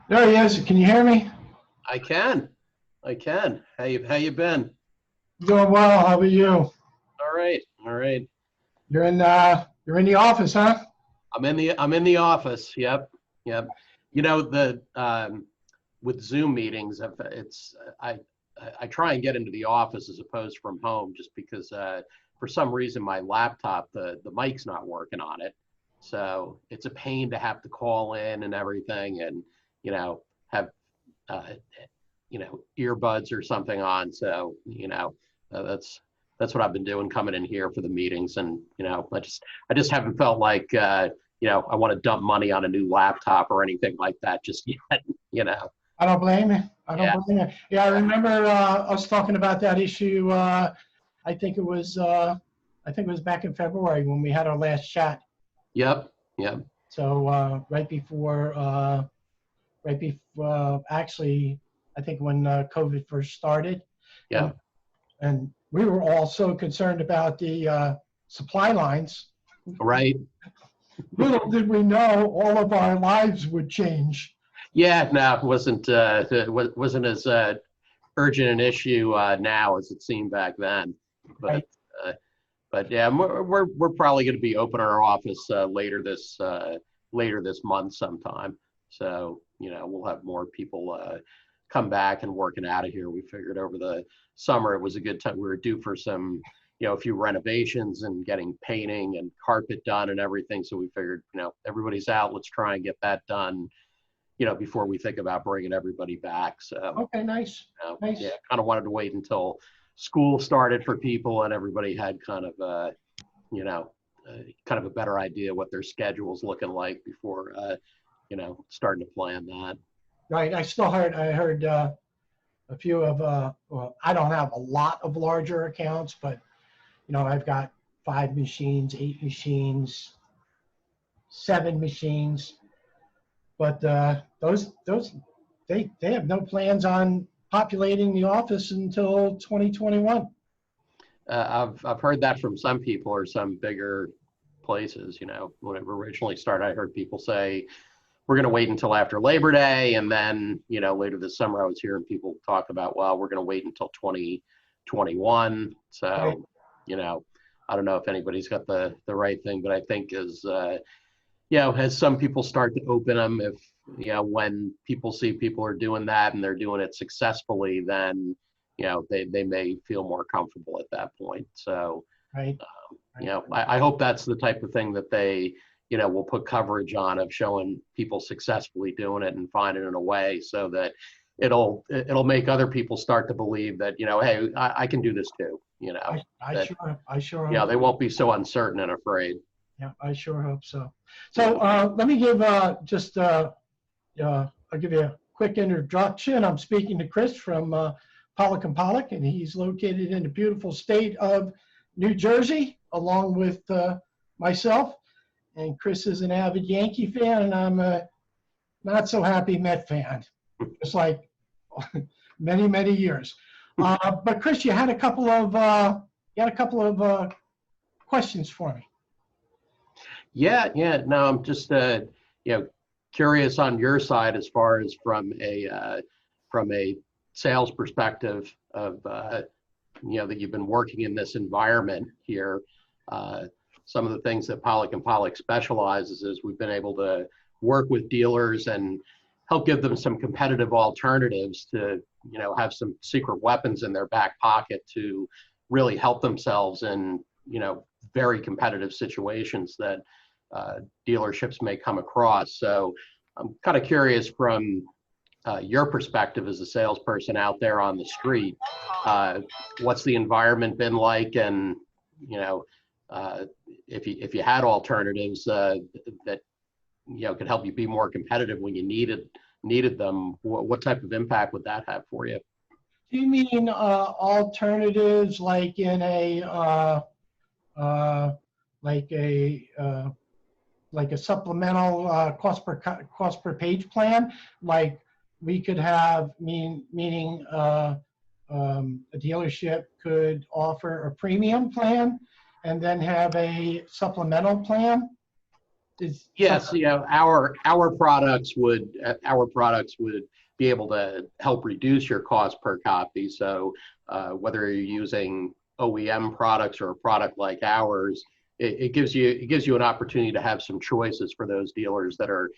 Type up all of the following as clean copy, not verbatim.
There he is. Can you hear me? I can. I can. How you been? Doing well. How about you? All right. All right. You're in the office, huh? I'm in the office. Yep. Yep. The with Zoom meetings, I try and get into the office as opposed from home just because for some reason my laptop the mic's not working on it. So it's a pain to have to call in and everything and have uh, earbuds or something on. So, that's what I've been doing coming in here for the meetings. And, I just haven't felt like, I want to dump money on a new laptop or anything like that just yet, you know? I don't blame you. I don't Yeah. blame you. Yeah, I remember us talking about that issue. I think it was back in February when we had our last chat. Yep. Yep. So right before actually, I think when COVID first started, and Yep. and we were all so concerned about the supply lines. Right. Little did we know all of our lives would change. Yeah. No, it wasn't as urgent an issue now as it seemed back then. But Right. uh, but yeah, we're probably going to be open our office later this month sometime. So we'll have more people come back and working out of here. We figured over the summer it was a good time. We were due for some a few renovations and getting painting and carpet done and everything. So we figured everybody's out. Let's try and get that done. Before we think about bringing everybody back. So Okay, nice, nice. yeah, kind of wanted to wait until school started for people and everybody had you know, kind of a better idea what their schedule's looking like before, starting to plan that. Right. I heard a few of, well, I don't have a lot of larger accounts, but I've got 5 machines, 8 machines, 7 machines. But those they have no plans on populating the office until 2021. I've heard that from some people or some bigger places. When it originally started, I heard people say we're going to wait until after Labor Day, and then later this summer I was hearing people talk about, well, we're going to wait until 2021. Right. So I don't know if anybody's got the right thing, but I think as some people start to open them, if when people see people are doing that and they're doing it successfully, then they may feel more comfortable at that point. So Right. Right. I hope that's the type of thing that they will put coverage on, of showing people successfully doing it and finding it a way so that it'll make other people start to believe that hey, I can do this too. That I sure hope. they won't be so uncertain and afraid. Yeah, I sure hope so. So let me give I'll give you a quick introduction. I'm speaking to Chris from Pollock and Pollock, and he's located in the beautiful state of New Jersey, along with myself. And Chris is an avid Yankee fan, and I'm a not so happy Met fan, just like many, many years. But Chris, you had a couple of questions for me. Yeah, yeah. No, I'm just curious on your side as far as from a sales perspective of that you've been working in this environment here. Some of the things that Pollock and Pollock specializes is we've been able to work with dealers and help give them some competitive alternatives to have some secret weapons in their back pocket to really help themselves in very competitive situations that dealerships may come across. So I'm kind of curious from your perspective as a salesperson out there on the street, what's the environment been like, and if you had alternatives that could help you be more competitive when you needed them, what type of impact would that have for you? Do you mean alternatives like in a uh, like a uh, like a supplemental cost per page plan? Like we could have meaning a dealership could offer a premium plan and then have a supplemental plan. is Yes, our products would be able to help reduce your cost per copy. So whether you're using OEM products or a product like ours, it gives you an opportunity to have some choices for those dealers that are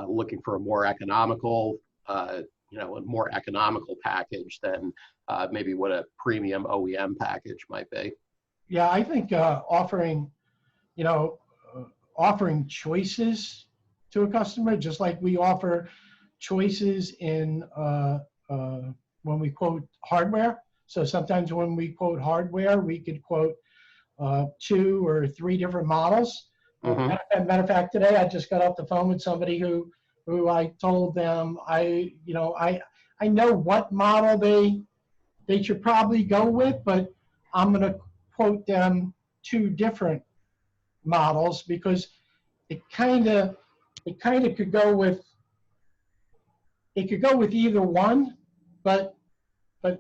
looking for a more economical a more economical package than maybe what a premium OEM package might be. Yeah, I think you know, offering choices to a customer, just like we offer choices in when we quote hardware. So sometimes when we quote hardware, we could quote 2 or 3 different models. Mm-hmm. Matter of fact, today I just got off the phone with somebody who I told them I know what model they should probably go with, but I'm going to quote them 2 different models because it kind of could go with either one, but I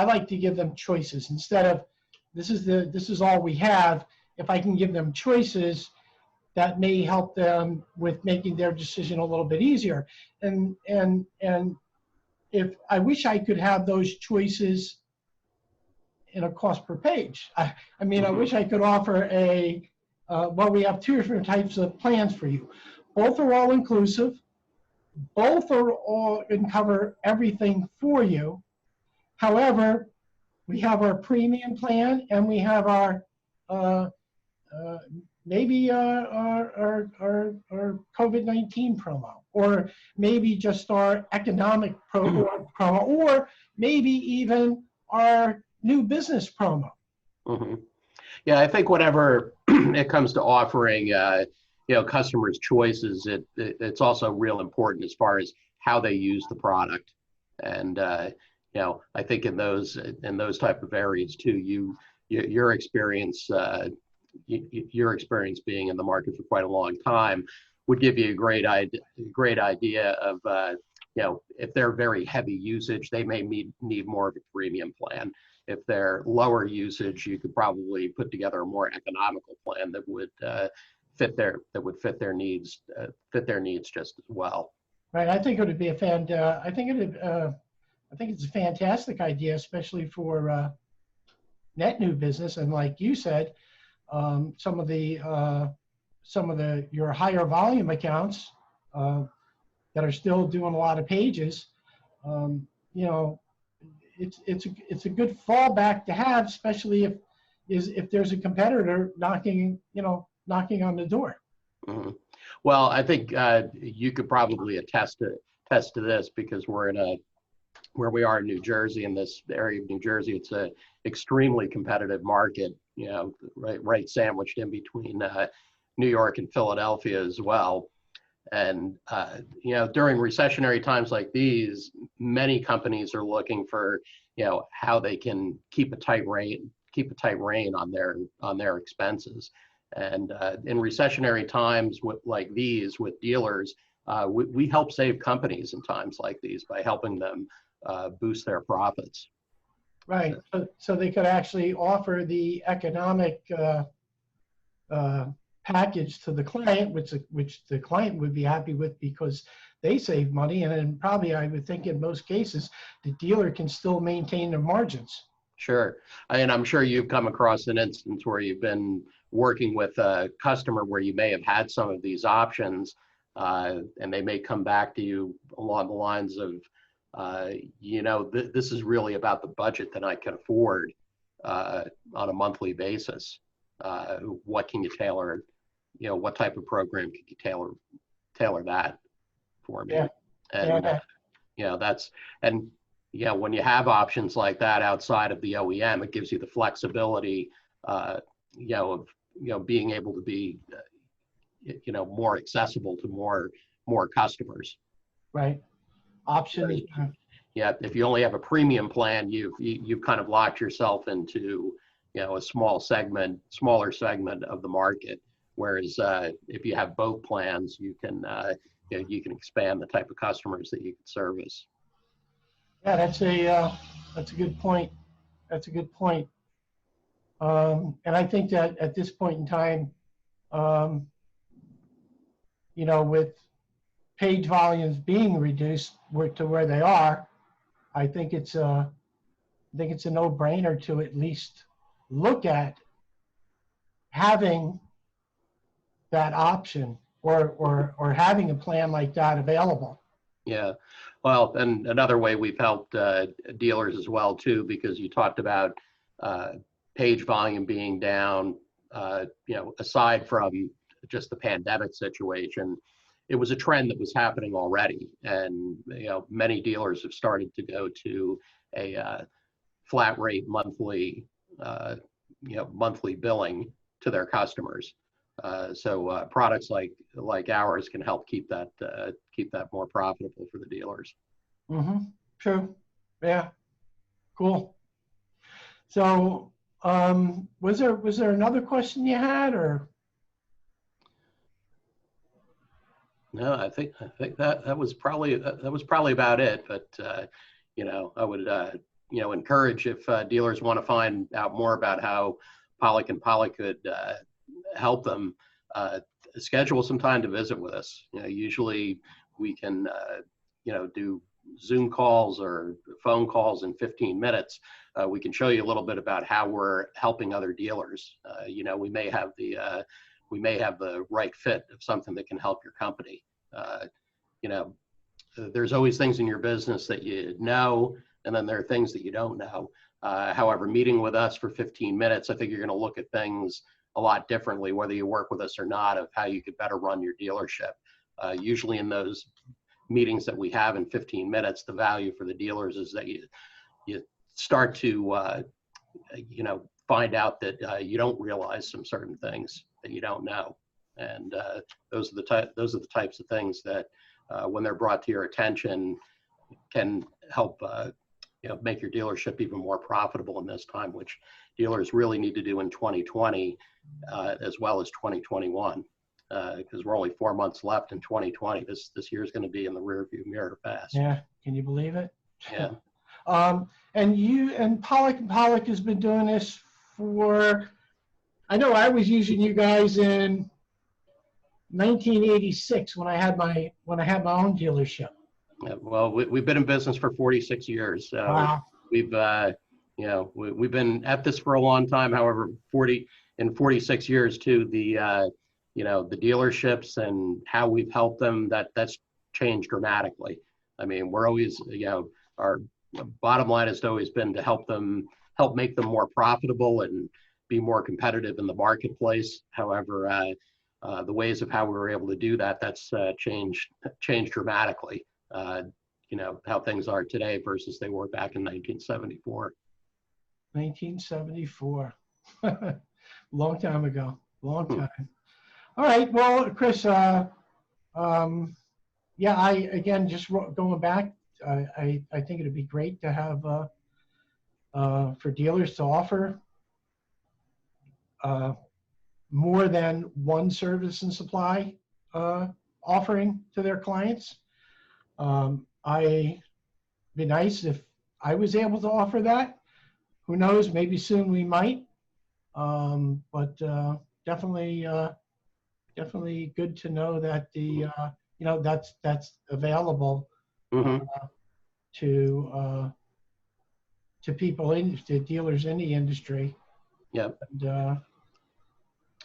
like to give them choices instead of this is all we have. If I can give them choices, that may help them with making their decision a little bit easier. And if I wish I could have those choices in a cost per page. I mean, I wish I could offer we have 2 different types of plans for you. Both are all inclusive. Both are all and cover everything for you. However, we have our premium plan and we have our maybe our COVID-19 promo, or maybe just our economic promo, or maybe even our new business promo. Mm-hmm. Yeah, I think whenever it comes to offering, customers choices, it's also real important as far as how they use the product. And, I think in those type of areas too, your experience being in the market for quite a long time would give you a great idea of, if they're very heavy usage, they may need more of a premium plan. If they're lower usage, you could probably put together a more economical plan that would fit their needs just as well. Right. I think it would be I think it's a fantastic idea, especially for net new business. And like you said, some of your higher volume accounts that are still doing a lot of pages, it's a good fallback to have, especially if there's a competitor knocking on the door. Mm-hmm. Well, I think you could probably attest to this because where we are in New Jersey, in this area of New Jersey, it's a extremely competitive market, right sandwiched in between New York and Philadelphia as well. And, during recessionary times like these, many companies are looking for, how they can keep a tight rein on their expenses. And in recessionary times like these with dealers, we help save companies in times like these by helping them boost their profits. Right. So they could actually offer the economic package to the client, which the client would be happy with because they save money. And then probably I would think in most cases, the dealer can still maintain their margins. Sure. And I'm sure you've come across an instance where you've been working with a customer where you may have had some of these options and they may come back to you along the lines of, this is really about the budget that I can afford on a monthly basis. What can you tailor? What type of program can you tailor that for me? Yeah. And when you have options like that outside of the OEM, it gives you the flexibility, of being able to be, more accessible to more customers. Right. Options. Yeah. If you only have a premium plan, you've kind of locked yourself into, a smaller segment of the market. Whereas if you have both plans, you can expand the type of customers that you can service. Yeah, that's a good point. That's a good point. And I think that at this point in time, with page volumes being reduced to where they are, I think it's a no-brainer to at least look at having that option or having a plan like that available. Yeah. Well, and another way we've helped dealers as well too, because you talked about page volume being down, aside from just the pandemic situation, it was a trend that was happening already. And, many dealers have started to go to a flat rate monthly, monthly billing to their customers. So products like ours can help keep that more profitable for the dealers. Mm-hmm. True. Yeah. Cool. So, was there another question you had, or? No, I think that was probably about it. But I would encourage if dealers want to find out more about how Pollock and Pollock could help them, schedule some time to visit with us. Usually we can do Zoom calls or phone calls in 15 minutes. We can show you a little bit about how we're helping other dealers. We may have the right fit of something that can help your company. There's always things in your business that you know, and then there are things that you don't know. However, meeting with us for 15 minutes, I think you're going to look at things a lot differently, whether you work with us or not, of how you could better run your dealership. Usually in those meetings that we have in 15 minutes, the value for the dealers is that you start to, find out that you don't realize some certain things that you don't know. And those are the types of things that when they're brought to your attention can help make your dealership even more profitable in this time, which dealers really need to do in 2020 as well as 2021, because we're only 4 months left in 2020. This year is going to be in the rearview mirror fast. Yeah, can you believe it? Yeah. And Pollock and Pollock has been doing this for, I know I was using you guys in 1986 when I had my own dealership. Yeah, well, we've been in business for 46 years. So wow. We've we've been at this for a long time. However, 46 years too, the dealerships and how we've helped them, that's changed dramatically. I mean, we're always, our bottom line has always been to help make them more profitable and be more competitive in the marketplace. However, the ways of how we were able to do that, that's changed dramatically. How things are today versus they were back in 1974. 1974. Long time ago. Long time. All right. Well, Chris, yeah, again, just going back, I think it'd be great to have for dealers to offer more than one service and supply offering to their clients. It'd be nice if I was able to offer that. Who knows? Maybe soon we might. But definitely good to know that that's available to people to dealers in the industry. Yep.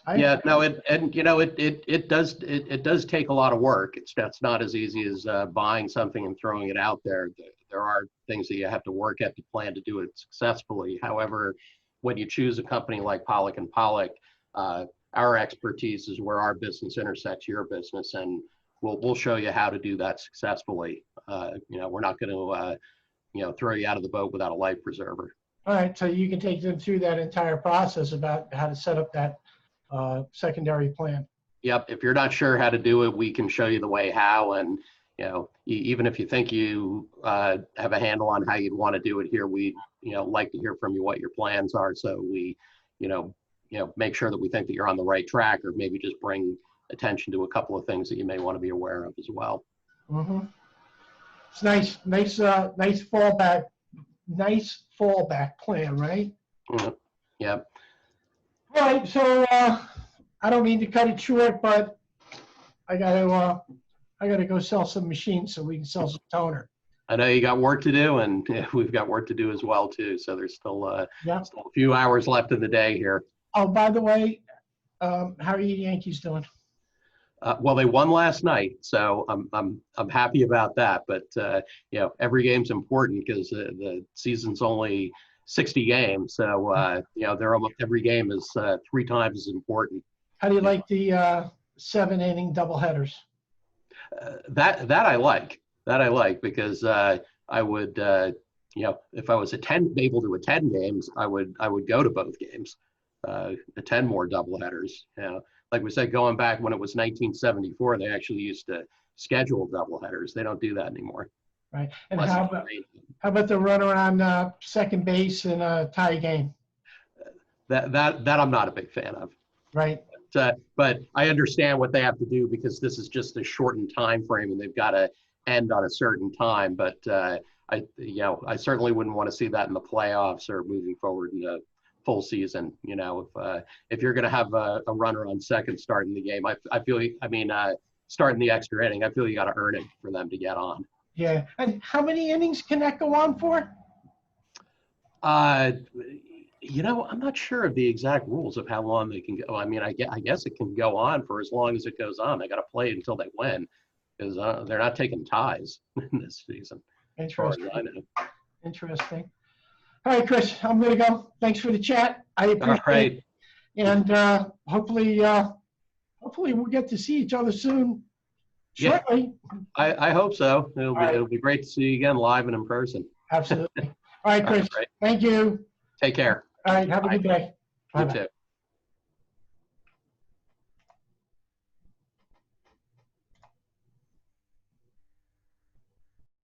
And, it does take a lot of work. That's not as easy as buying something and throwing it out there. There are things that you have to work at to plan to do it successfully. However, when you choose a company like Pollock and Pollock, our expertise is where our business intersects your business, and we'll show you how to do that successfully. We're not going to throw you out of the boat without a life preserver. All right, so you can take them through that entire process about how to set up that secondary plan. Yep. If you're not sure how to do it, we can show you the way how. And even if you think you have a handle on how you'd want to do it here, we like to hear from you what your plans are. So we make sure that we think that you're on the right track, or maybe just bring attention to a couple of things that you may want to be aware of as well. Mm-hmm. It's nice fallback plan, right? Mm-hmm. Yep. All right, so I don't mean to cut it short, but I gotta go sell some machines so we can sell some toner. I know you got work to do, and we've got work to do as well too. So there's still Yeah. still a few hours left in the day here. Oh, by the way, how are you Yankees doing? Well, they won last night, so I'm happy about that. But you know, every game's important because the season's only 60 games, so you know, every game is 3 times as important. How do you like the 7-inning doubleheaders? That I like. That I like because I would you know, if I was able to attend games, I would go to both games, attend more doubleheaders. You know, like we said, going back when it was 1974, they actually used to schedule doubleheaders. They don't do that anymore. Right. And Unless how it's about the runner on second base in a tie game? that I'm not a big fan of. Right. But I understand what they have to do because this is just a shortened time frame and they've got to end on a certain time. But you know, I certainly wouldn't want to see that in the playoffs or moving forward in the full season. You know, if you're going to have a runner on second starting the game, starting the extra inning, I feel you got to earn it for them to get on. Yeah. And how many innings can that go on for? You know, I'm not sure of the exact rules of how long they can go. I mean, I guess it can go on for as long as it goes on. They got to play until they win because they're not taking ties in this season. Interesting. As far as I know. Interesting. All right, Chris, I'm going to go. Thanks for the chat. I appreciate All right. it. And hopefully we'll get to see each other soon. Yeah. Shortly. I hope so. All right. It'll be great to see you again live and in person. Absolutely. All right, Chris. All right. Thank you. Take care. All right. Have a good day. You Bye-bye. too.